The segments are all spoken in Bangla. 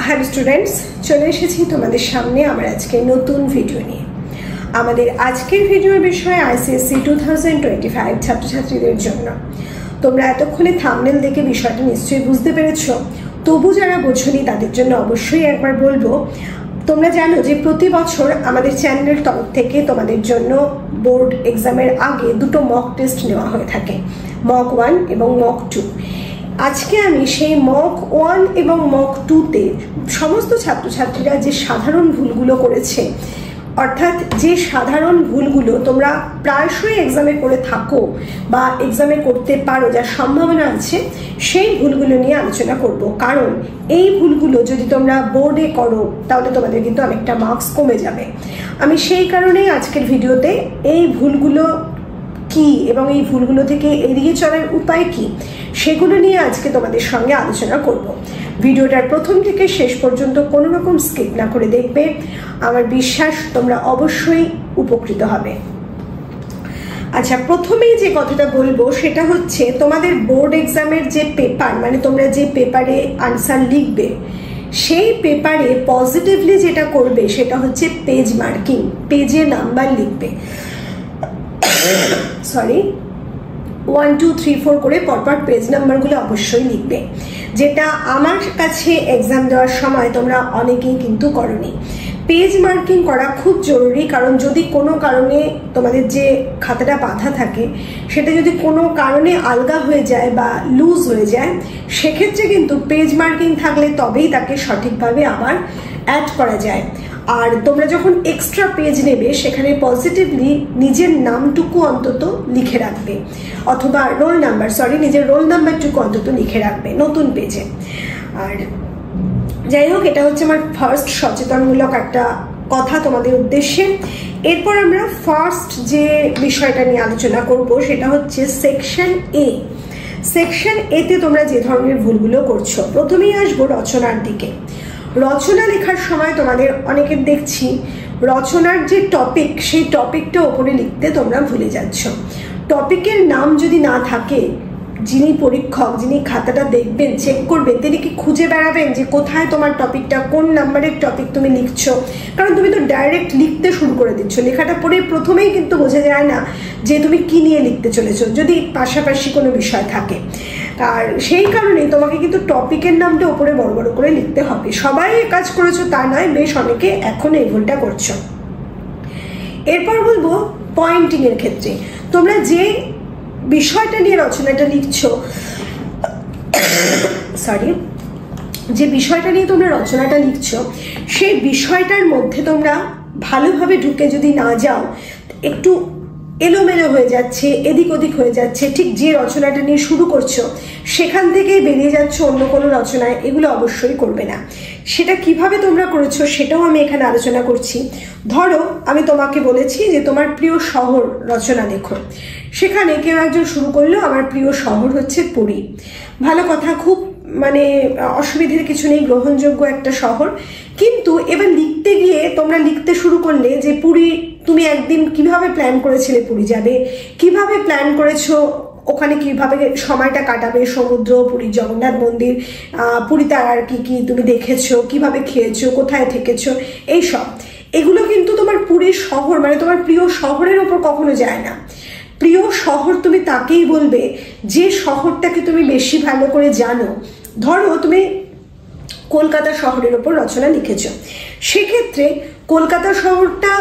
হ্যালো স্টুডেন্টস, চলে এসেছি তোমাদের সামনে আমার আজকে নতুন ভিডিও নিয়ে। আমাদের আজকের ভিডিওর বিষয় আইসিএসসি 2025 ছাত্রছাত্রীদের জন্য। তোমরা এতক্ষণে থাম্বনেল দেখে বিষয়টা নিশ্চয়ই বুঝতে পেরেছো। তবু যারা বোঝোনি তাদের জন্য অবশ্যই একবার বলবো, তোমরা জানো যে প্রতি বছর আমাদের চ্যানেলের তরফ থেকে তোমাদের জন্য বোর্ড এক্সামের আগে দুটো মক টেস্ট নেওয়া হয়ে থাকে, মক 1 এবং মক 2। আজকে আমি সেই মক 1 এবং মক 2-তে সমস্ত ছাত্রছাত্রীরা যে সাধারণ ভুলগুলো করেছে, অর্থাৎ যে সাধারণ ভুলগুলো তোমরা প্রায়শই এক্সামে করে থাকো বা এক্সামে করতে পারো, যার সম্ভাবনা আছে, সেই ভুলগুলো নিয়ে আলোচনা করব। কারণ এই ভুলগুলো যদি তোমরা বোর্ডে করো তাহলে তোমাদের কিন্তু অনেকটা মার্কস কমে যাবে। আমি সেই কারণেই আজকের ভিডিওতে এই ভুলগুলো কি এবং এই ভুলগুলো থেকে এড়িয়ে চলার উপায় কি সেগুলো নিয়ে আজকে তোমাদের সঙ্গে আলোচনা করব। ভিডিওটার প্রথম থেকে শেষ পর্যন্ত কোনো রকম স্কিপ না করে দেখবে। আমার বিশ্বাস তোমরা অবশ্যই উপকৃত হবে। আচ্ছা, প্রথমেই যে কথাটা বলবো সেটা হচ্ছে তোমাদের বোর্ড এক্সামের যে পেপার, মানে তোমরা যে পেপারে আনসার লিখবে, সেই পেপারে পজিটিভলি যেটা করবে সেটা হচ্ছে পেজ মার্কিং, পেজে নাম্বার লিখবে। 1 2 3 4 করে পরপর পেজ নাম্বারগুলো অবশ্যই লিখবে, যেটা আমার কাছে এক্সাম দেওয়ার সময় তোমরা অনেকেই কিন্তু করনি। পেজ মার্কিং করা খুব জরুরি, কারণ যদি কোনো কারণে তোমাদের যে খাতাটা বাঁধা থাকে সেটা যদি কোনো কারণে আলগা হয়ে যায় বা লুজ হয়ে যায়, সেক্ষেত্রে কিন্তু পেজ মার্কিং থাকলে তবেই তাকে সঠিকভাবে আবার অ্যাড করা যায়। আর তোমরা যখন এক্সট্রা পেজ নেবে সেখানে পজিটিভলি নিজের নামটুকু অন্তত লিখে রাখবে, অথবা নিজের রোল নাম্বারটুকু অন্তত লিখে রাখবে নতুন পেজে। আর যাই হোক, এটা হচ্ছে আমার ফার্স্ট সচেতনমূলক একটা কথা তোমাদের উদ্দেশ্যে। এরপর আমরা ফার্স্ট যে বিষয়টা নিয়ে আলোচনা করব সেটা হচ্ছে সেকশন এ। সেকশন এতে তোমরা যে ধরনের ভুলগুলো করছো, প্রথমেই আসবো রচনার দিকে। রচনা লেখার সময় তোমাদের অনেকের দেখছি রচনার যে টপিক, সেই টপিকটা ওপরে লিখতে তোমরা ভুলে যাচ্ছ। টপিকের নাম যদি না থাকে, যিনি পরীক্ষক, যিনি খাতাটা দেখবেন, চেক করবেন, তিনি কি খুঁজে বেড়াবেন যে কোথায় তোমার টপিকটা, কোন নাম্বারের টপিক তুমি লিখছো? কারণ তুমি তো ডাইরেক্ট লিখতে শুরু করে দিচ্ছ। লেখাটা পড়ে প্রথমেই কিন্তু বোঝা যায় না যে তুমি কি নিয়ে লিখতে চলেছো, যদি পাশাপাশি কোনো বিষয় থাকে। আর সেই কারণে তোমাকে কিন্তু টপিকের নামটা ওপরে বড় বড় করে লিখতে হবে। সবাই কাজ করেছো তা নয়, বেশ অনেকে এখন এই ভুলটা করছো। এরপর বলবো পয়েন্টিং এর ক্ষেত্রে, তোমরা যে বিষয়টা নিয়ে রচনাটা লিখছো, যে বিষয়টা নিয়ে তোমরা রচনাটা লিখছো, সেই বিষয়টার মধ্যে তোমরা ভালোভাবে ঢুকে যদি না যাও, একটু এলোমেলো হয়ে যাচ্ছে, এদিক ওদিক হয়ে যাচ্ছে, ঠিক যে রচনাটা নিয়ে শুরু করছো সেখান থেকেই বেরিয়ে যাচ্ছ অন্য কোনো রচনায়, এগুলো অবশ্যই করবে না। সেটা কিভাবে তোমরা করেছো সেটাও আমি এখানে আলোচনা করছি। ধরো আমি তোমাকে বলেছি যে তোমার প্রিয় শহর রচনা লেখো, সেখানে কেউ একজন শুরু করলো আমার প্রিয় শহর হচ্ছে পুরী। ভালো কথা, খুব অসুবিধার কিছু নেই, গ্রহণযোগ্য একটা শহর। কিন্তু এবার লিখতে গিয়ে তোমরা লিখতে শুরু করলে যে পুরী, তুমি একদিন কিভাবে প্ল্যান করেছিলে পুরী যাবে, কিভাবে প্ল্যান করেছো ওখানে কিভাবে সময়টা কাটাবে, সমুদ্র, পুরীর জগন্নাথ মন্দির, পুরীতে আর কি কি তুমি দেখেছো, কিভাবে খেয়েছো, কোথায় থেকেছো, এইসব। এগুলো কিন্তু তোমার পুরীর শহর, তোমার প্রিয় শহরের ওপর কখনো যায় না। প্রিয় শহর তুমি তাকেই বলবে যে শহরটাকে তুমি বেশি ভালো করে জানো। ধরো তুমি কলকাতা শহরের ওপর রচনা লিখেছো, সেক্ষেত্রে কলকাতা শহরটা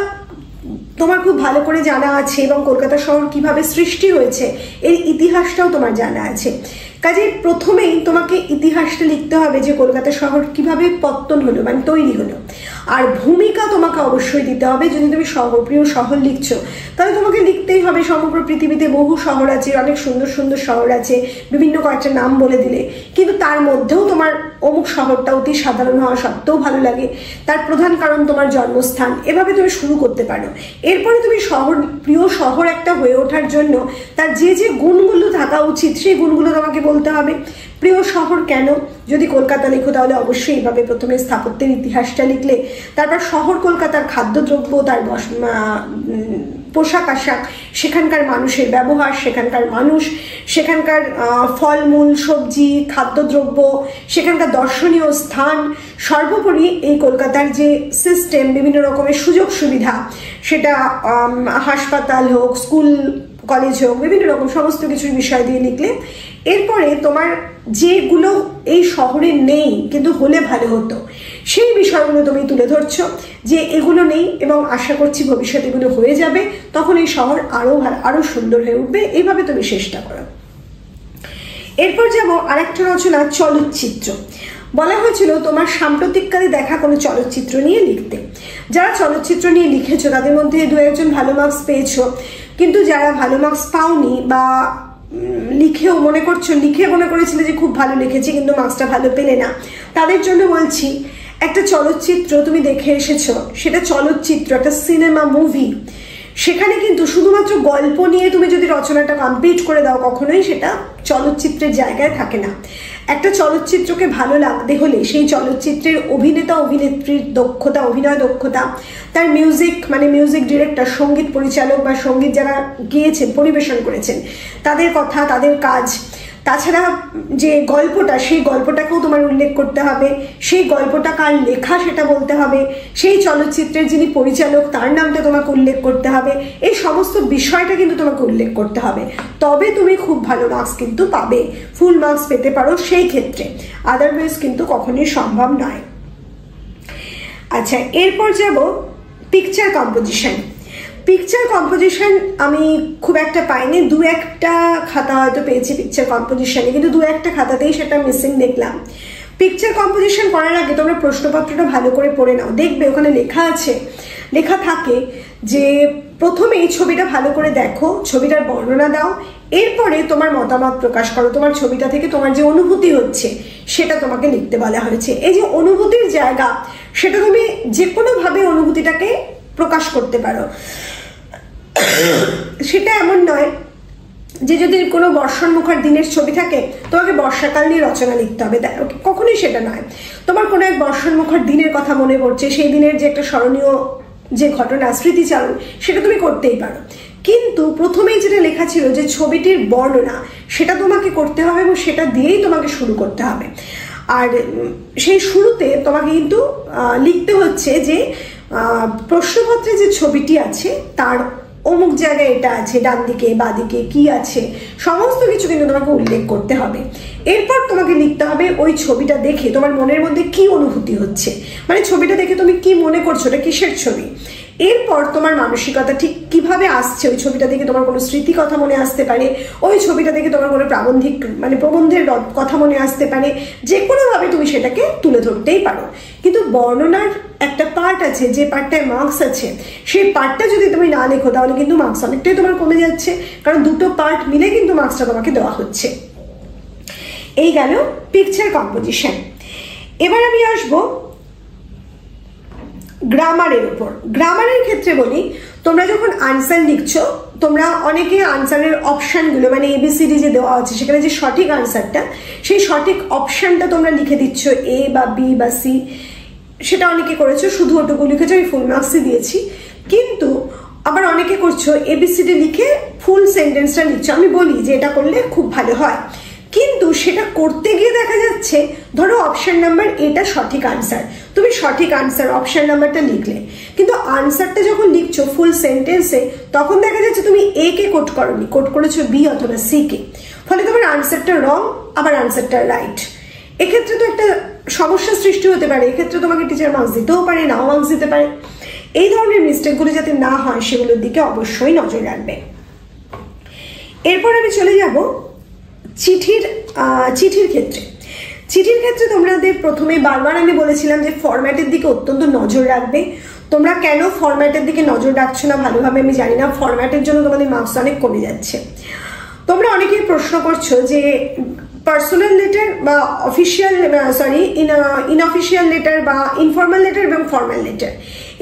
তোমার খুব ভালো করে জানা আছে এবং কলকাতা শহর কিভাবে সৃষ্টি হয়েছে এই ইতিহাসটাও তোমার জানা আছে। কাজে প্রথমেই তোমাকে ইতিহাসটা লিখতে হবে যে কলকাতা শহর কিভাবে পত্তন হলো, তৈরি হলো। আর ভূমিকা তোমাকে অবশ্যই দিতে হবে। যদি তুমি প্রিয় শহর লিখছো তাহলে তোমাকে লিখতেই হবে সমগ্র পৃথিবীতে বহু শহর আছে, অনেক সুন্দর সুন্দর শহর আছে, বিভিন্ন কয়েকটা নাম বলে দিলে, কিন্তু তার মধ্যেও তোমার অমুক শহরটা অতি সাধারণ হওয়া সত্ত্বেও ভালো লাগে, তার প্রধান কারণ তোমার জন্মস্থান। এভাবে তুমি শুরু করতে পারো। এরপরে তুমি প্রিয় শহর একটা হয়ে ওঠার জন্য তার যে যে গুণগুলো থাকা উচিত সেই গুণগুলো তোমাকে বলতে হবে। প্রিয় শহর কেন, যদি কলকাতা লেখো তাহলে অবশ্যই এইভাবে প্রথমে স্থাপত্যের ইতিহাসটা লিখলে, তারপর শহর কলকাতার খাদ্যদ্রব্য, তার পোশাক আশাক, সেখানকার মানুষের ব্যবহার, সেখানকার মানুষ, সেখানকার ফলমূল, সবজি, খাদ্যদ্রব্য, সেখানকার দর্শনীয় স্থান, সর্বোপরি এই কলকাতার যে সিস্টেম, বিভিন্ন রকমের সুযোগ সুবিধা, সেটা হাসপাতাল হোক, স্কুল কলেজ হোক, বিভিন্ন রকম সমস্ত কিছুর বিষয় দিয়ে লিখলে এরপরে তোমার যেগুলো এই শহরে নেই কিন্তু হলে ভালো হতো সেই বিষয়গুলো তুমি তুলে ধরছো যে এগুলো নেই এবং আশা করছি ভবিষ্যতে এগুলো হয়ে যাবে, তখন এই শহর আরো সুন্দর হয়ে উঠবে। এইভাবে তুমি চেষ্টা করো। এরপর যাবো আরেকটা রচনা, চলচ্চিত্র। বলা হয়েছিল তোমার সাম্প্রতিককালে দেখা কোনো চলচ্চিত্র নিয়ে লিখতে। যারা চলচ্চিত্র নিয়ে লিখেছো তাদের মধ্যে দু একজন ভালো মার্কস পেয়েছো, কিন্তু যারা ভালো মার্কস পাওনি বা লিখেও মনে করছো, লিখে মনে করেছিলে যে খুব ভালো লিখেছি কিন্তু মার্কসটা ভালো পেলে না, তাদের জন্য বলছি একটা চলচ্চিত্র তুমি দেখে এসেছো, সেটা চলচ্চিত্র, একটা সিনেমা, মুভি, সেখানে কিন্তু শুধুমাত্র গল্প নিয়ে তুমি যদি রচনাটা কমপ্লিট করে দাও কখনোই সেটা চলচ্চিত্রের জায়গায় থাকে না। একটা চলচ্চিত্রকে ভালো লাগতে হলে সেই চলচ্চিত্রের অভিনেতা অভিনেত্রীর দক্ষতা, অভিনয় দক্ষতা, তার মিউজিক মানে মিউজিক ডিরেক্টর, সঙ্গীত পরিচালক বা সঙ্গীত যারা গেয়েছেন, পরিবেশন করেছেন, তাদের কথা, তাদের কাজ, তাছাড়া যে গল্পটা, সেই গল্পটাকেও তোমার উল্লেখ করতে হবে, সেই গল্পটা কার লেখা সেটা বলতে হবে, সেই চলচ্চিত্রের যিনি পরিচালক তার নামটা তোমাকে উল্লেখ করতে হবে, এই সমস্ত বিষয়টা কিন্তু তোমাকে উল্লেখ করতে হবে, তবে তুমি খুব ভালো মার্কস কিন্তু পাবে, ফুল মার্কস পেতে পারো সেই ক্ষেত্রে, আদারওয়াইজ কিন্তু কখনোই সম্ভব নয়। আচ্ছা, এরপর যাব পিকচার কম্পোজিশন। পিকচার কম্পোজিশন আমি খুব একটা পাইনি, দু একটা খাতা হয়তো পেয়েছি পিকচার কম্পোজিশনে, কিন্তু দু একটা খাতাতেই সেটা মিসিং দেখলাম। পিকচার কম্পোজিশন করার আগে তোমরা প্রশ্নপত্রটা ভালো করে পড়ে নাও, দেখবে ওখানে লেখা থাকে যে প্রথমে এই ছবিটা ভালো করে দেখো, ছবিটার বর্ণনা দাও, এরপরে তোমার মতামত প্রকাশ করো, তোমার ছবিটা থেকে তোমার যে অনুভূতি হচ্ছে সেটা তোমাকে লিখতে বলা হয়েছে। এই যে অনুভূতির জায়গা, সেটা তুমি যে কোনোভাবে অনুভূতিটাকে প্রকাশ করতে পারো। সেটা এমন নয় যে যদি কোনো বর্ষণমুখর দিনের ছবি থাকে তোমাকে বর্ষাকাল নিয়ে রচনা লিখতে হবে, কখনোই সেটা নয়। তোমার কোনো এক বর্ষণমুখর দিনের কথা মনে পড়ছে, সেই দিনের যে একটা স্মরণীয় যে ঘটনা, স্মৃতিচারণ, সেটা তুমি করতেই পারো, কিন্তু প্রথমেই যেটা লেখা ছিল যে ছবিটির বর্ণনা, সেটা তোমাকে করতে হবে এবং সেটা দিয়েই তোমাকে শুরু করতে হবে। আর সেই শুরুতে তোমাকে কিন্তু লিখতে হচ্ছে যে প্রশ্নপত্রে যে ছবিটি আছে তার অমুক জায়গায় এটা আছে, ডান দিকে বাদিকে কি আছে, সমস্ত কিছু কিন্তু তোমাকে উল্লেখ করতে হবে। এরপর তোমাকে লিখতে হবে ওই ছবিটা দেখে তোমার মনের মধ্যে কি অনুভূতি হচ্ছে, মানে ছবিটা দেখে তুমি কি মনে করছো, এটা কিসের ছবি। এরপর তোমার মানসিকতা ঠিক কিভাবে আসছে, ওই ছবিটা দেখে তোমার কোনো স্মৃতি কথা মনে আসতে পারে, ওই ছবিটা দেখে তোমার কোনো প্রাবন্ধিক মানে প্রবন্ধের কথা মনে আসতে পারে, যে কোনোভাবে তুমি সেটাকে তুলে ধরতেই পারো। কিন্তু বর্ণনার একটা পার্ট আছে, যে পার্টটায় মার্কস আছে, সেই পার্টটা যদি তুমি না লেখো তাহলে কিন্তু মার্কস অনেকটাই তোমার কমে যাচ্ছে, কারণ দুটো পার্ট মিলে কিন্তু মার্কসটা তোমাকে দেওয়া হচ্ছে। এই গেল পিকচার কম্পোজিশন। এবার আমি আসবো গ্রামারের উপর। গ্রামারের ক্ষেত্রে বলি, তোমরা যখন আনসার লিখছো, তোমরা অনেকে আনসারের অপশানগুলো মানে এবিসিডি যে দেওয়া আছে সেখানে যে সঠিক আনসারটা, সেই সঠিক অপশানটা তোমরা লিখে দিচ্ছ, এ বা বি বা সি, সেটা অনেকে করেছো, শুধু ওটুকু লিখেছো, আমি ফুল মার্কসই দিয়েছি। কিন্তু আবার অনেকে করছো এবিসিডি লিখে ফুল সেন্টেন্সটা লিখছো। আমি বলি যে এটা করলে খুব ভালো হয়, কিন্তু সেটা করতে গিয়ে দেখা যাচ্ছে ধরো অপশন নাম্বার এটা সঠিক আনসার, তুমি সঠিক আনসার অপশন নাম্বারটা লিখলে, কিন্তু আনসারটা যখন লিখছো ফুল সেন্টেন্সে তখন দেখা যাচ্ছে তুমি এ কে কোট করোনি, কোট করেছো বি অথবা সি কে, ফলে তোমার আনসারটা রং আবার আনসারটা রাইট। এক্ষেত্রে তো একটা সমস্যার সৃষ্টি হতে পারে, এক্ষেত্রে তোমাকে টিচার মার্কস দিতেও পারে, নাও মার্কস দিতে পারে। এই ধরনের মিস্টেকগুলো যাতে না হয় সেগুলোর দিকে অবশ্যই নজর রাখবে। এরপর আমি চলে যাব চিঠির ক্ষেত্রে। চিঠির ক্ষেত্রে তোমাদের প্রথমে বারবার আমি বলেছিলাম যে ফরম্যাটের দিকে অত্যন্ত নজর রাখবে। তোমরা কেন ফরম্যাটের দিকে নজর রাখছো না ভালোভাবে আমি জানি না, ফরম্যাটের জন্য তোমাদের মার্কস অনেক কমে যাচ্ছে। তোমরা অনেকেই প্রশ্ন করছো যে পার্সোনাল লেটার বা অফিসিয়াল ইনঅফিসিয়াল লেটার বা ইনফর্মাল লেটার এবং ফর্মাল লেটার,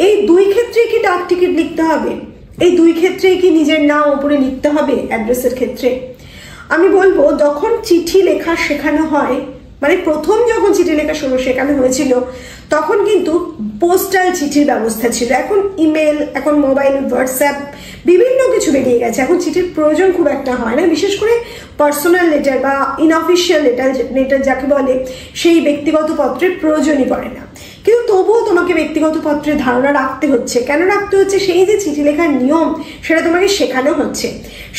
এই দুই ক্ষেত্রেই কি ডাক টিকিট লিখতে হবে? এই দুই ক্ষেত্রেই কি নিজের নাম উপরে লিখতে হবে অ্যাড্রেসের ক্ষেত্রে? আমি বলবো যখন চিঠি লেখা শেখানো হয় মানে প্রথম যখন চিঠি লেখা শুরু সেখানে হয়েছিল তখন কিন্তু পোস্টাল চিঠির ব্যবস্থা ছিল। এখন ইমেল, এখন মোবাইল, হোয়াটসঅ্যাপ বিভিন্ন কিছু বেরিয়ে গেছে, এখন চিঠির প্রয়োজন খুব একটা হয় না। বিশেষ করে পার্সোনাল লেটার বা ইনঅফিসিয়াল লেটার যাকে বলে সেই ব্যক্তিগত পত্রের প্রয়োজনই পড়ে না। কিন্তু তবুও তোমাকে ব্যক্তিগত পত্রের ধারণা রাখতে হচ্ছে। কেন রাখতে হচ্ছে? সেই যে চিঠি লেখার নিয়ম সেটা তোমাকে শেখানো হচ্ছে।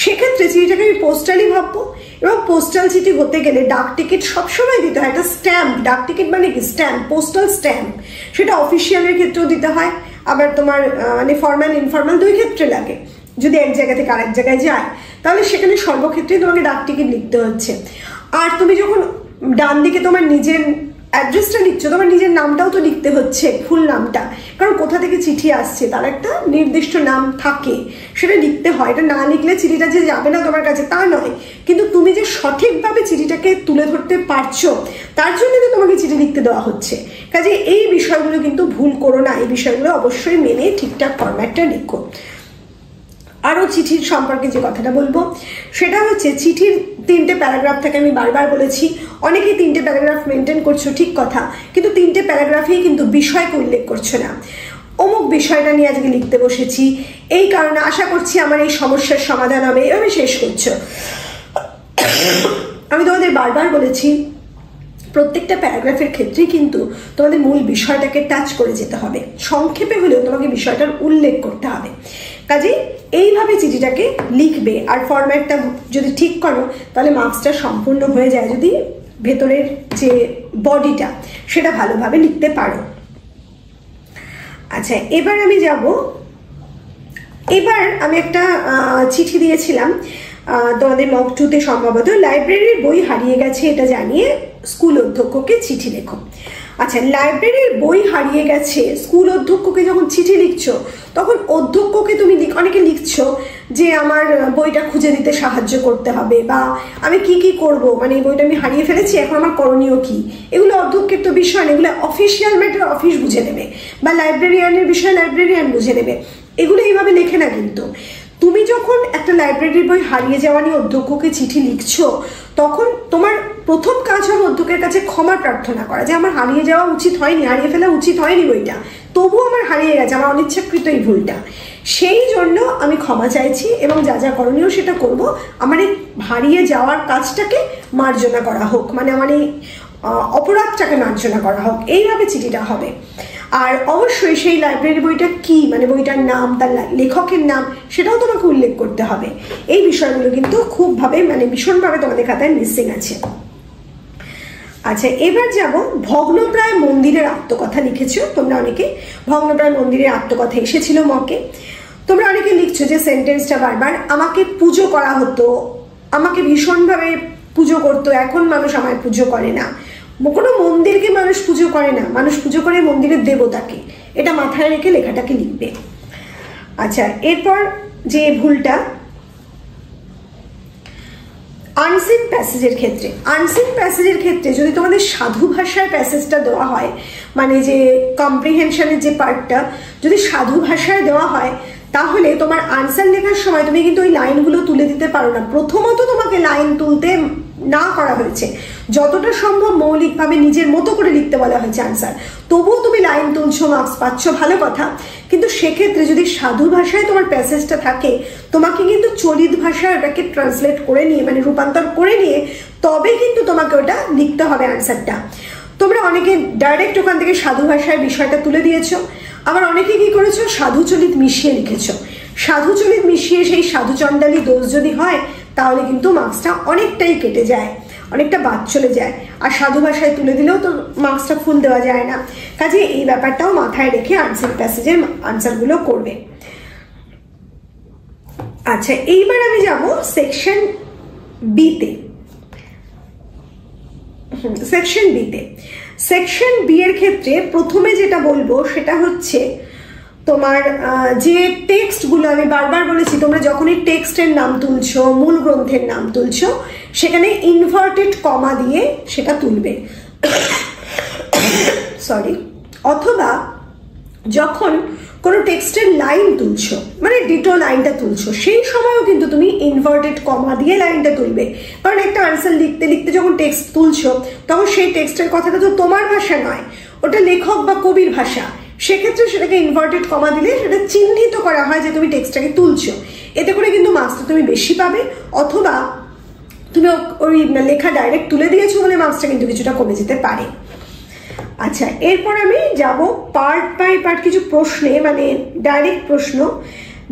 সেক্ষেত্রে চিঠিটাকে আমি পোস্টালই ভাববো, এবং পোস্টাল চিঠি হতে গেলে ডাক টিকিট সবসময় দিতে হয়, একটা স্ট্যাম্প। ডাক টিকিট মানে কি? Stamp, postal stamp. সেটা অফিসিয়ালের ক্ষেত্রেও দিতে হয়, আবার তোমার মানে ফর্মাল ইনফর্মাল দুই ক্ষেত্রে লাগে। যদি এক জায়গা থেকে আরেক জায়গায় যায় তাহলে সেখানে সর্বক্ষেত্রেই তোমাকে ডাক টিকিট লিখতে হচ্ছে। আর তুমি যখন ডান দিকে তোমার নিজের অ্যাড্রেসটা লিখছো, তোমার নিজের নামটাও তো লিখতে হচ্ছে, ফুল নামটা, কারণ কোথা থেকে চিঠি আসছে তার একটা নির্দিষ্ট নাম থাকে, সেটা লিখতে হয়। এটা না লিখলে চিঠিটা যে যাবে না তোমার কাছে তা নয়, কিন্তু তুমি যে সঠিকভাবে চিঠিটাকে তুলে ধরতে পারছো তার জন্য তো তোমাকে চিঠি লিখতে দেওয়া হচ্ছে। কাজে এই বিষয়গুলো কিন্তু ভুল করো না, এই বিষয়গুলো অবশ্যই মেনে ঠিকঠাক ফরম্যাটটা লিখো। আরও চিঠির সম্পর্কে যে কথাটা বলবো সেটা হচ্ছে চিঠির 3টে প্যারাগ্রাফ থাকে। আমি বারবার বলেছি, অনেকেই 3টে প্যারাগ্রাফ মেনটেন করছো, ঠিক কথা, কিন্তু 3টে প্যারাগ্রাফেই কিন্তু বিষয়কে উল্লেখ করছো না। অমুক বিষয়টা নিয়ে আজকে লিখতে বসেছি, এই কারণে আশা করছি আমার এই সমস্যার সমাধান হবে, এভাবে শেষ করছো। আমি তোমাদের বারবার বলেছি প্রত্যেকটা প্যারাগ্রাফের ক্ষেত্রেই কিন্তু তোমাদের মূল বিষয়টাকে টাচ করে যেতে হবে, সংক্ষেপে হলেও তোমাকে বিষয়টার উল্লেখ করতে হবে। কাজে এইভাবে চিঠিটাকে লিখবে, আর ফরম্যাটটা যদি ঠিক করো তাহলে মার্কসটা সম্পূর্ণ হয়ে যায়, যদি ভেতরের যে বডিটা সেটা ভালোভাবে লিখতে পারো। আচ্ছা, এবার আমি একটা চিঠি দিয়েছিলাম তোমাদের মক 2-তে সম্ভবত, লাইব্রেরির বই হারিয়ে গেছে এটা জানিয়ে স্কুল অধ্যক্ষকে চিঠি লেখো। আচ্ছা, লাইব্রেরির বই হারিয়ে গেছে, স্কুল অধ্যক্ষকে যখন চিঠি লিখছো তখন অধ্যক্ষকে তুমি অনেকে লিখছো যে আমার বইটা খুঁজে দিতে সাহায্য করতে হবে, বা আমি কি কি করব, মানে এই বইটা আমি হারিয়ে ফেলেছি, এখন আমার করণীয় কি। এগুলো অধ্যক্ষের তো বিষয় না, এগুলো অফিসিয়াল ম্যাটার, অফিস বুঝে নেবে, বা লাইব্রেরিয়ানের বিষয় লাইব্রেরিয়ান বুঝে নেবে। এগুলো এইভাবে লেখে না। কিন্তু তুমি যখন একটা লাইব্রেরির বই হারিয়ে যাওয়া নিয়ে অধ্যক্ষকে চিঠি লিখছো তখন তোমার প্রথম কাজ হবে অধ্যক্ষের কাছে ক্ষমা প্রার্থনা করা, যে আমার হারিয়ে যাওয়া উচিত হয়নি, হারিয়ে ফেলা উচিত হয়নি বইটা, তবুও আমার হারিয়ে গেছে, আমার অনিচ্ছাকৃত এই ভুলটা, সেই জন্য আমি ক্ষমা চাইছি এবং যা যা করণীয় সেটা করব, আমার এই হারিয়ে যাওয়ার কাজটাকে মার্জনা করা হোক, মানে আমার এই অপরাধটাকে মার্জনা করা হোক, এইভাবে চিঠিটা হবে। আর অবশ্যই সেই লাইব্রেরি বইটা কি, মানে বইটার নাম, তার লেখকের নাম, সেটাও তোমাকে উল্লেখ করতে হবে। এই বিষয়গুলো কিন্তু খুবভাবে মানে ভীষণভাবে তোমাদের খাতায় মিসিং আছে। আচ্ছা, এবার যাব ভগ্নপ্রায় মন্দিরের আত্মকথা লিখেছো তোমরা অনেকে। ভগ্নপ্রায় মন্দিরের আত্মকথা এসেছিল মকে। তোমরা অনেকে লিখছো যে সেন্টেন্সটা বারবার, আমাকে পুজো করা হতো, আমাকে ভীষণভাবে পুজো করতো, এখন মানুষ আমায় পুজো করে না। কোনো মন্দিরকে মানুষ পুজো করে না, মানুষ পুজো করে মন্দিরের দেবতাকে, এটা মাথায় রেখে লেখাটাকে লিখবে। আচ্ছা, এরপর যে ভুলটা আনসিন প্যাসেজের ক্ষেত্রে, আনসিন প্যাসেজের ক্ষেত্রে যদি তোমাদের সাধু ভাষায় প্যাসেজটা দেওয়া হয়, মানে যে কম্প্রিহেনশনের যে পার্টটা যদি সাধু ভাষায় দেওয়া হয়, তাহলে তোমার আনসার লেখার সময় তুমি কিন্তু ওই লাইনগুলো তুলে দিতে পারো না। প্রথমত তোমাকে লাইন তুলতে না করা হয়েছে, যতটা সম্ভব মৌলিকভাবে নিজের মতো করে লিখতে বলা হয়েছে আনসার, তবুও তুমি লাইন তুলছো, মার্কস পাচ্ছ, ভালো কথা। কিন্তু সেক্ষেত্রে যদি সাধু ভাষায় তোমার প্যাসেজটা থাকে, তোমাকে কিন্তু চলিত ভাষায় ওটাকে ট্রান্সলেট করে নিয়ে, মানে রূপান্তর করে নিয়ে তবে কিন্তু তোমাকে ওটা লিখতে হবে আনসারটা। তোমরা অনেকে ডাইরেক্ট ওখান থেকে সাধু ভাষায় বিষয়টা তুলে দিয়েছো, আবার অনেকে কি করেছো সাধুচলিত মিশিয়ে লিখেছো। সাধুচলিত মিশিয়ে সেই সাধুচণ্ডালী দোষ যদি হয় তাহলে কিন্তু মার্কসটা অনেকটাই কেটে যায়, অনেকটা বাদ চলে যায়। আর সাধু ভাষায় তুলে দিলেও তো মার্কসটা ফুল দেওয়া যায় না। কাজে এই ব্যাপারটাও মাথায় রেখে আনসার প্যাসেজের আনসারগুলো করবে। আচ্ছা, এইবার আমি যাব সেকশন বিতে। সেকশন বিতে, সেকশন বি এর ক্ষেত্রে প্রথমে যেটা বলবো সেটা হচ্ছে তোমার যে টেক্সটগুলো, আমি বারবার বলেছি তোমরা যখনই টেক্সটের নাম তুলছো, মূল গ্রন্থের নাম তুলছো, সেখানে ইনভার্টেড কমা দিয়ে সেটা তুলবে, সরি, যখন কোনো টেক্সটের লাইন তুলছো, মানে ডিটো লাইনটা তুলছো, সেই সময়ও কিন্তু তুমি ইনভার্টেড কমা দিয়ে লাইনটা তুলবে। কারণ একটা আনসার লিখতে লিখতে যখন টেক্সট তুলছো, তখন সেই টেক্সটের কথাটা তো তোমার ভাষা নয়, ওটা লেখক বা কবির ভাষা। সেক্ষেত্রে সেটাকে ইনভার্টেড কমা দিলে সেটা চিহ্নিত করা হয় যে তুমি টেক্সটটাকে তুলছো। এতে করে কিন্তু মার্কসটা তুমি বেশি পাবে, অথবা তুমি ওই লেখা ডাইরেক্ট তুলে দিয়েছো বলে মার্কসটা কিন্তু কিছুটা কমে যেতে পারে। আচ্ছা, এরপর আমি যাব পার্ট বাই পার্ট কিছু প্রশ্নে, মানে ডাইরেক্ট প্রশ্ন,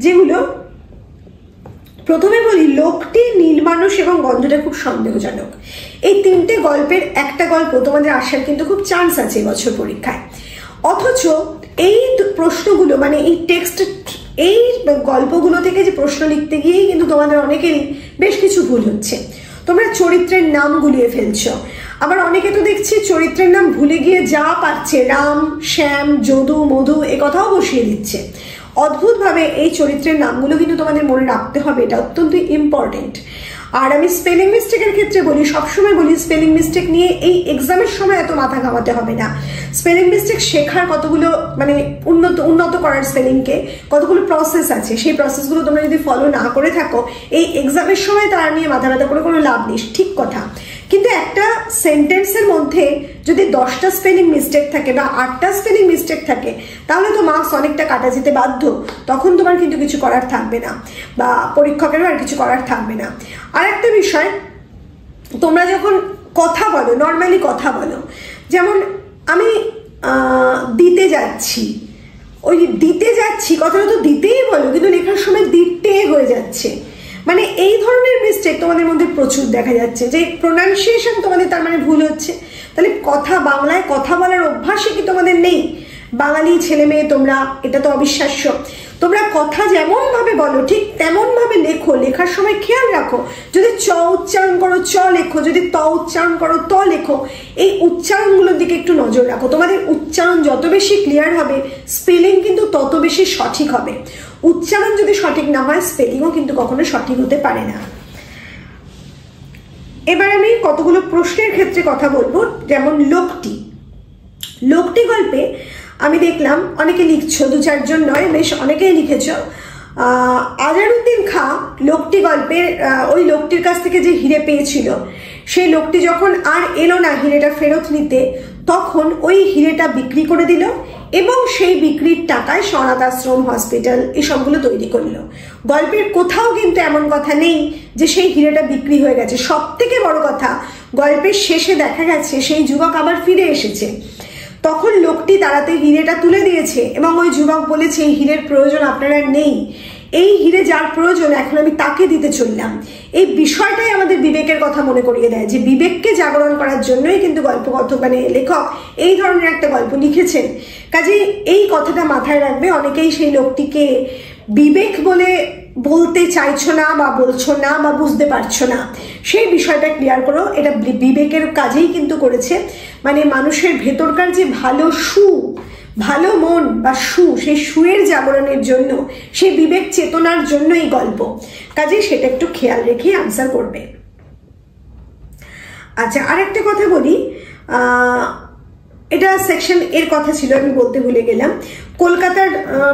যেগুলো প্রথমে বলি লোকটি, নীলমানুষ এবং গন্ধটা খুব সন্দেহজনক। এই তিনটে গল্পের একটা গল্প তোমাদের আসার কিন্তু খুব চান্স আছে এবছর পরীক্ষায়। অথচ এই প্রশ্নগুলো, মানে এই টেক্সট, এই গল্পগুলো থেকে যে প্রশ্ন লিখতে গিয়েই কিন্তু তোমাদের অনেকেরই বেশ কিছু ভুল হচ্ছে। তোমরা চরিত্রের নাম গুলিয়ে ফেলছো, আবার অনেকে তো দেখছি চরিত্রের নাম ভুলে গিয়ে যা পাচ্ছে রাম, শ্যাম, যদু, মধু এ কথাও বসিয়ে দিচ্ছে। অদ্ভুতভাবে এই চরিত্রের নামগুলো কিন্তু তোমাদের মনে রাখতে হবে, এটা অত্যন্ত ইম্পর্টেন্ট। আর আমি স্পেলিং মিস্টেকের ক্ষেত্রে বলি, সবসময় বলি স্পেলিং মিস্টেক নিয়ে এই এক্সামের সময় এত মাথা ঘামাতে হবে না। স্পেলিং মিস্টেক শেখার কতগুলো, মানে উন্নত করার স্পেলিংকে কতগুলো প্রসেস আছে, সেই প্রসেসগুলো তোমরা যদি ফলো না করে থাকো, এই এক্সামের সময় তারা নিয়ে মাথা ব্যথা করে কোনো লাভ নেই, ঠিক কথা। কিন্তু একটা সেন্টেন্সের মধ্যে যদি 10টা স্পেলিং মিস্টেক থাকে বা 8টা স্পেলিং মিস্টেক থাকে, তাহলে তো মার্কস অনেকটা কাটা যেতে বাধ্য। তখন তোমার কিন্তু কিছু করার থাকবে না, বা পরীক্ষকেরও আর কিছু করার থাকবে না। আর একটা বিষয়, তোমরা যখন কথা বলো, নর্মালি কথা বলো, যেমন আমি দিতে যাচ্ছি, ওই দিতে যাচ্ছি কথাটা তো দিতেই বলো, কিন্তু লেখার সময় দিতে হয়ে যাচ্ছে। মানে এই ধরনের মিস্টেক তোমাদের মধ্যে প্রচুর দেখা যাচ্ছে, যে প্রোনাউন্সিয়েশন তোমাদের তার মানে ভুল হচ্ছে। তাহলে কথা, বাংলায় কথা বলার অভ্যাসই কি তোমাদের নেই? বাঙালি ছেলে মেয়ে তোমরা, এটা তো অবিশ্বাস্য। তোমরা কথা যেমন ভাবে বলো ঠিক তেমন ভাবে লেখো, লেখার সময় খেয়াল রাখো, যদি চ উচ্চারণ করো চ লেখো, যদি ত উচ্চারণ করো ত লেখো। এই উচ্চারণগুলোর দিকে একটু নজর রাখো। তোমাদের উচ্চারণ যত বেশি ক্লিয়ার হবে, স্পেলিং কিন্তু তত বেশি সঠিক হবে। উচ্চারণ যদি সঠিক না হয়, স্পেলিংও কিন্তু কখনো সঠিক হতে পারে না। এবার আমি কতগুলো প্রশ্নের ক্ষেত্রে কথা বলবো, যেমন লোকটি। লোকটি গল্পে আমি দেখলাম অনেকে লিখছো, 2-4 জন নয়, বেশ অনেকেই লিখেছ। আজারউদ্দিন খাঁ লোকটি গল্পের ওই লোকটির কাছ থেকে যে হিরে পেয়েছিল, সেই লোকটি যখন আর এলো না হিরেটা ফেরত নিতে, তখন ওই হিরেটা বিক্রি করে দিল এবং সেই বিক্রির টাকায় অনাথ আশ্রম, হসপিটাল এসবগুলো তৈরি করলো। গল্পের কোথাও কিন্তু এমন কথা নেই যে সেই হিরেটা বিক্রি হয়ে গেছে। সব থেকে বড় কথা, গল্পের শেষে দেখা গেছে সেই যুবক আবার ফিরে এসেছে। তখন লোকটি তাড়াতাড়ি হিরেটা তুলে দিয়েছে এবং ওই যুবক বলেছে এই হিরের প্রয়োজন আপনার আর নেই, এই হিরে যার প্রয়োজন এখন আমি তাকে দিতে চললাম। এই বিষয়টাই আমাদের বিবেকের কথা মনে করিয়ে দেয়, যে বিবেককে জাগরণ করার জন্যই কিন্তু গল্পকথক, মানে লেখক এই ধরনের একটা গল্প লিখেছেন। কাজেই এই কথাটা মাথায় রাখবে। অনেকেই সেই লোকটিকে বিবেক বলে বলতে চাইছো না, বা বলছো না, বা বুঝতে পারছো না, সেই বিষয়টা ক্লিয়ার করো। এটা বিবেকের কাজেই কিন্তু করেছে, মানে মানুষের ভেতরকার যে ভালো ভালো মন বা সেই সুয়ের জাগরণের জন্য, সেই বিবেক চেতনার জন্য এই গল্প। কাজেই সেটা একটু খেয়াল রেখে আনসার করবে। আচ্ছা, আরেকটা কথা বলি, এটা সেকশন এর কথা ছিল, আমি বলতে ভুলে গেলাম। কলকাতার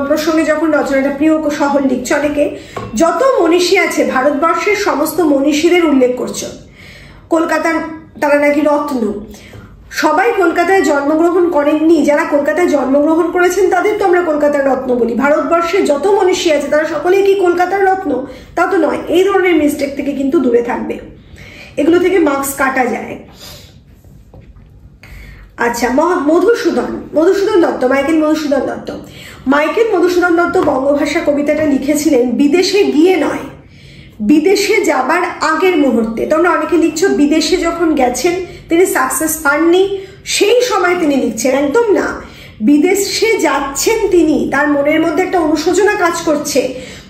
প্রসঙ্গে যখন রচনাটা প্রিয় শহর লিখছে, অনেকে যত মনীষী আছে ভারতবর্ষের সমস্ত মনীষীদের উল্লেখ করছো। কলকাতার তারা নাকি রত্ন। সবাই কলকাতায় জন্মগ্রহণ করেননি, যারা কলকাতায় জন্মগ্রহণ করেছেন তাদের তো আমরা কলকাতার রত্ন বলি। ভারতবর্ষে যত মনীষী আছে তারা সকলেই কি কলকাতার রত্ন? তা তো নয়। এই ধরনের মিস্টেক থেকে কিন্তু দূরে থাকবে, এগুলো থেকে মার্কস কাটা যায়। আচ্ছা, মধুসূদন দত্ত, মাইকেল মধুসূদন দত্ত বঙ্গভাষা কবিতাটা লিখেছিলেন বিদেশে গিয়ে নয়, বিদেশে যাবার আগের মুহূর্তে। তোমরা অনেকে লিখছো বিদেশে যখন গেছেন তিনি সাকসেস পাননি, সেই সময় তিনি লিখছেন। একদম না, বিদেশে যাচ্ছেন তিনি, তার মনের মধ্যে একটা অনুশোচনা কাজ করছে।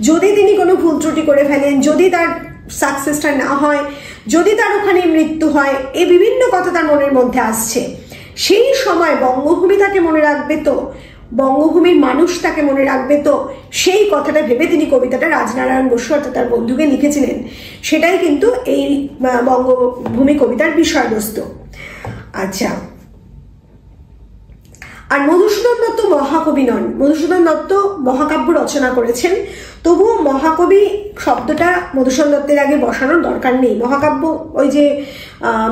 যদি তিনি কোনো ভুল ত্রুটি করে ফেলেন, যদি তার সাকসেসটা না হয়, যদি তার ওখানে মৃত্যু হয়, এই বিভিন্ন কথা তার মনের মধ্যে আসছে। সেই সময় বঙ্গভূমি তাকে মনে রাখবে তো, বঙ্গভূমির মানুষ তাকে মনে রাখবে তো, সেই কথাটা ভেবে তিনি কবিতাটা রাজনারায়ণ বসু অর্থাৎ তার বন্ধুকে লিখেছিলেন। সেটাই কিন্তু এই বঙ্গভূমি কবিতার বিষয়বস্তু। আচ্ছা, আর মধুসূদন দত্ত মহাকবি নন, মধুসূদন দত্ত মহাকাব্য রচনা করেছেন, তবুও মহাকবি শব্দটা মধুসূদন দত্তের আগে বসানোর দরকার নেই। মহাকাব্য ওই যে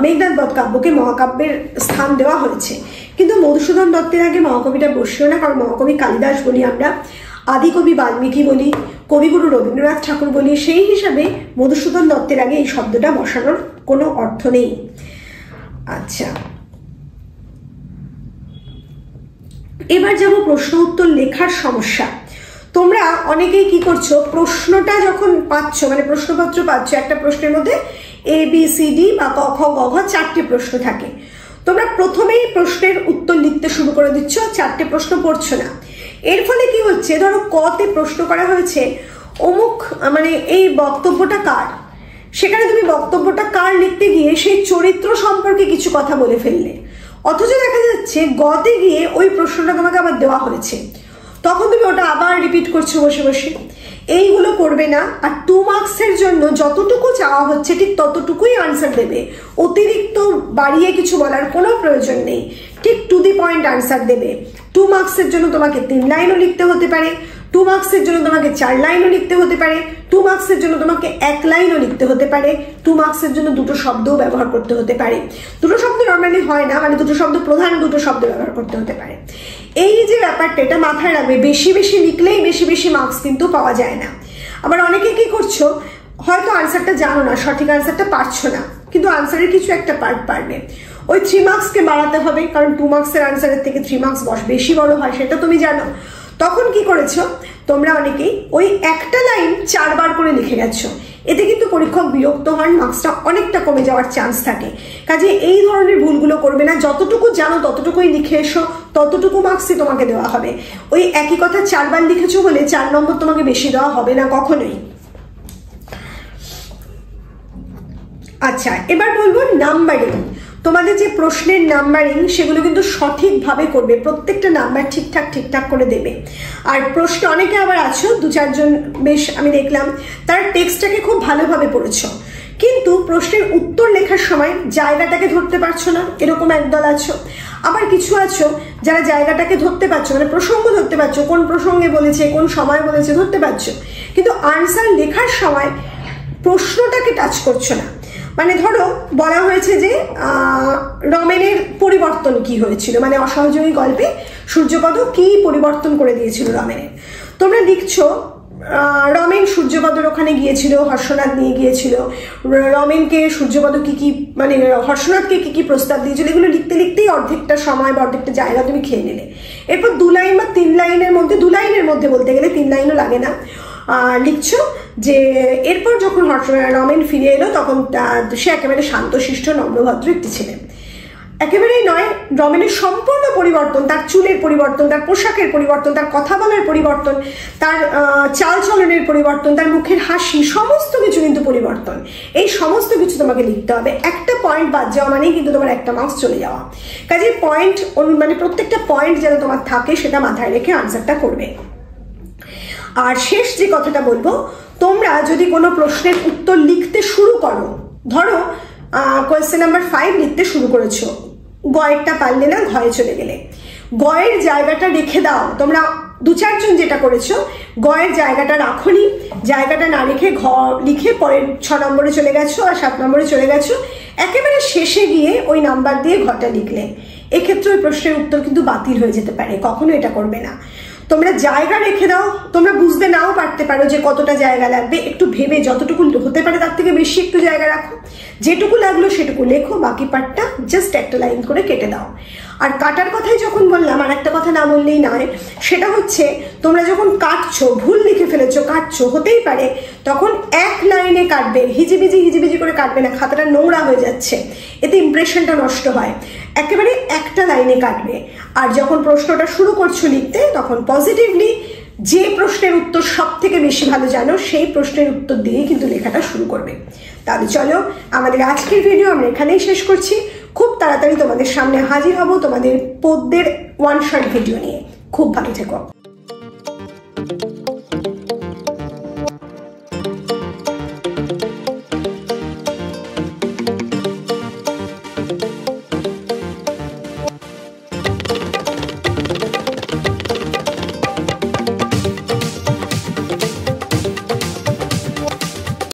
মেঘনাদ বধ কাব্যকে মহাকাব্যের স্থান দেওয়া হয়েছে, কিন্তু মধুসূদন দত্তের আগে মহাকবিটা বসিও না, কারণ মহাকবি কালিদাস বলি আমরা, আদিকবি বাল্মীকি বলি, কবিগুরু রবীন্দ্রনাথ ঠাকুর বলি, সেই হিসাবে মধুসূদন দত্তের আগে এই শব্দটা বসানোর কোনো অর্থ নেই। আচ্ছা, এবার যাবো প্রশ্ন উত্তর লেখার সমস্যা। তোমরা অনেকেই কি করছো, প্রশ্নটা যখন পাচ্ছ, মানে প্রশ্নপত্র পাচ্ছ, একটা প্রশ্নের মধ্যে ABCD বা ক খ গ ঘ 4টে প্রশ্ন থাকে, তোমরা প্রথমেই প্রশ্নের উত্তর লিখতে শুরু করে দিচ্ছ, 4টে প্রশ্ন পড়ছো না। এর ফলে কি হচ্ছে, ধরো কতে প্রশ্ন করা হয়েছে অমুক, মানে এই বক্তব্যটা কার, সেখানে তুমি বক্তব্যটা কার লিখতে গিয়ে সেই চরিত্র সম্পর্কে কিছু কথা বলে ফেললে, অথচ দেখা যাচ্ছে গতে গিয়ে ওই প্রশ্নটা তোমাকে আবার দেওয়া হয়েছে, তখন তুমি ওটা আবার রিপিট করছো বসে বসে। এইগুলো করবে না। আর 2 মার্কসের জন্য যতটুকু চাওয়া হচ্ছে ঠিক ততটুকুই আনসার দেবে, অতিরিক্ত বাড়িয়ে কিছু বলার কোনো প্রয়োজন নেই, ঠিক টু দি পয়েন্ট আনসার দেবে। 2 মার্কসের জন্য তোমাকে 3 লাইনও লিখতে হতে পারে, 2 মার্কসের জন্য তোমাকে 4 লাইনও লিখতে হতে পারে, 2 মার্কসের জন্য তোমাকে 1 লাইনও লিখতে হতে পারে, 2 মার্কসের জন্য 2টো শব্দও ব্যবহার করতে হতে পারে। 2টো শব্দ নর্মালি হয় না, মানে 2টো শব্দ, প্রধান 2টো শব্দ ব্যবহার করতে হতে পারে। এই যে ব্যাপারটা, এটা মাথায় রাখবে, বেশি বেশি লিখলেই বেশি বেশি মার্কস কিন্তু পাওয়া যায় না। আবার অনেকে কি করছো, হয়তো আনসারটা জানো না, সঠিক আনসারটা পারছো না, কিন্তু আনসারের কিছু একটা পার্ট পারবে, ওই 3 মার্কসকে বাড়াতে হবে, কারণ 2 মার্কসের আনসারের থেকে 3 মার্কস বেশি বড় হয়, সেটা তুমি জানো। তখন কি করেছো তোমরা অনেকেই, ওই একটা লাইন 4 বার করে লিখে গেছো, এতে কিন্তু পরীক্ষক বিরক্ত হন, মার্কসটা অনেকটা কমে যাওয়ার চান্স থাকে। কাজে এই ধরনের ভুলগুলো করবে না, যতটুকু জানো ততটুকুই লিখে এসো, ততটুকু মার্কসই তোমাকে দেওয়া হবে। ওই একই কথা 4 বার লিখেছো বলে 4 নম্বর তোমাকে বেশি দেওয়া হবে না কখনোই। আচ্ছা, এবার বলবো নাম্বারিং। তোমাদের যে প্রশ্নের নাম্বারিং সেগুলো কিন্তু সঠিকভাবে করবে, প্রত্যেকটা নাম্বার ঠিকঠাক করে দেবে। আর প্রশ্ন অনেকে আবার আছো, 2-4 জন বেশ আমি দেখলাম, তারা টেক্সটটাকে খুব ভালোভাবে পড়েছো, কিন্তু প্রশ্নের উত্তর লেখার সময় জায়গাটাকে ধরতে পারছো না, এরকম একদল আছো। আবার কিছু আছো যারা জায়গাটাকে ধরতে পারছো, মানে প্রসঙ্গ ধরতে পারছো, কোন প্রসঙ্গে বলেছে, কোন সময় বলেছে ধরতে পারছো, কিন্তু আনসার লেখার সময় প্রশ্নটাকে টাচ করছো না। মানে ধরো বলা হয়েছে যে রমেনের পরিবর্তন কি হয়েছিল, মানে অসহযোগী গল্পে সূর্যপদ কি পরিবর্তন করে দিয়েছিল রমেনের, তোমরা লিখছো রমেন সূর্যপদর ওখানে গিয়েছিল, হর্ষনাথ নিয়ে গিয়েছিল, রমেনকে সূর্যপদ কি মানে হর্ষনাথকে কি প্রস্তাব দিয়েছিল, এগুলো লিখতে লিখতেই অর্ধেকটা সময় বা অর্ধেকটা জায়গা তুমি খেয়ে নিলে। এরপর 2 লাইন বা 3 লাইনের মধ্যে, 2 লাইনের মধ্যে বলতে গেলে 3 লাইনও লাগে না, লিখছো যে এরপর যখন রমেন ফিরে এলো তখন সে একেবারে শান্তশিষ্ট নম্রভদ্র একটি ছিলেন। একেবারেই নয়, রমেনের সম্পূর্ণ পরিবর্তন, তার চুলের পরিবর্তন, তার পোশাকের পরিবর্তন, তার কথা বলার পরিবর্তন, তার চালচলনের পরিবর্তন, তার মুখের হাসি, সমস্ত কিছু কিন্তু পরিবর্তন। এই সমস্ত কিছু তোমাকে লিখতে হবে। একটা পয়েন্ট বাদ যাওয়া মানেই কিন্তু তোমার একটা মার্কস চলে যাওয়া। কাজে পয়েন্ট, মানে প্রত্যেকটা পয়েন্ট যেন তোমার থাকে সেটা মাথায় রেখে আনসারটা করবে। আর শেষ যে কথাটা বলবো, তোমরা যদি কোনো প্রশ্নের উত্তর লিখতে শুরু করো, ধরো কোয়েশ্চেন নাম্বার 5 লিখতে শুরু করেছো, গয়েরটা পারলে না, ঘয়ে চলে গেলে, গয়ের জায়গাটা রেখে দাও। তোমরা 2-4 জন যেটা করেছো, গয়ের জায়গাটা রাখোনি, জায়গাটা না রেখে ঘ লিখে পরের 6 নম্বরে চলে গেছো আর 7 নম্বরে চলে গেছো, একেবারে শেষে গিয়ে ওই নাম্বার দিয়ে ঘটা লিখলে, এক্ষেত্রে ওই প্রশ্নের উত্তর কিন্তু বাতিল হয়ে যেতে পারে। কখনো এটা করবে না। তোমরা জায়গা রেখে দাও, তোমরা বুঝতে নাও পারতে পারো যে কতটা জায়গা লাগবে, একটু ভেবে যতটুকু হতে পারে তার থেকে বেশি একটু জায়গা রাখো, যেটুকু লাগলো সেটুকু লেখো, বাকি পার্টটা জাস্ট একটা লাইন করে কেটে দাও। আর কাটার কথাই যখন বললাম, আর একটা কথা না বললেই নয়, সেটা হচ্ছে তোমরা যখন কাটছো, ভুল লিখে ফেলেছো, কাটছো, হতেই পারে তখন 1 লাইনে কাটবে, হিজিবিজি করে কাটবে না, খাতাটা নোংরা হয়ে যাচ্ছে, এতে ইমপ্রেশনটা নষ্ট হয়। একেবারে একটা লাইনে কাটবে। আর যখন প্রশ্নটা শুরু করছো লিখতে, তখন পজিটিভলি যে প্রশ্নের উত্তর সব থেকে বেশি ভালো জানো সেই প্রশ্নের উত্তর দিয়েই কিন্তু লেখাটা শুরু করবে। তাহলে চলো, আমাদের আজকের ভিডিও আমরা এখানেই শেষ করছি। খুব তাড়াতাড়ি তোমাদের সামনে হাজির হব তোমাদের পদ্যের 1 শট ভিডিও নিয়ে। খুব ভালো থেকো।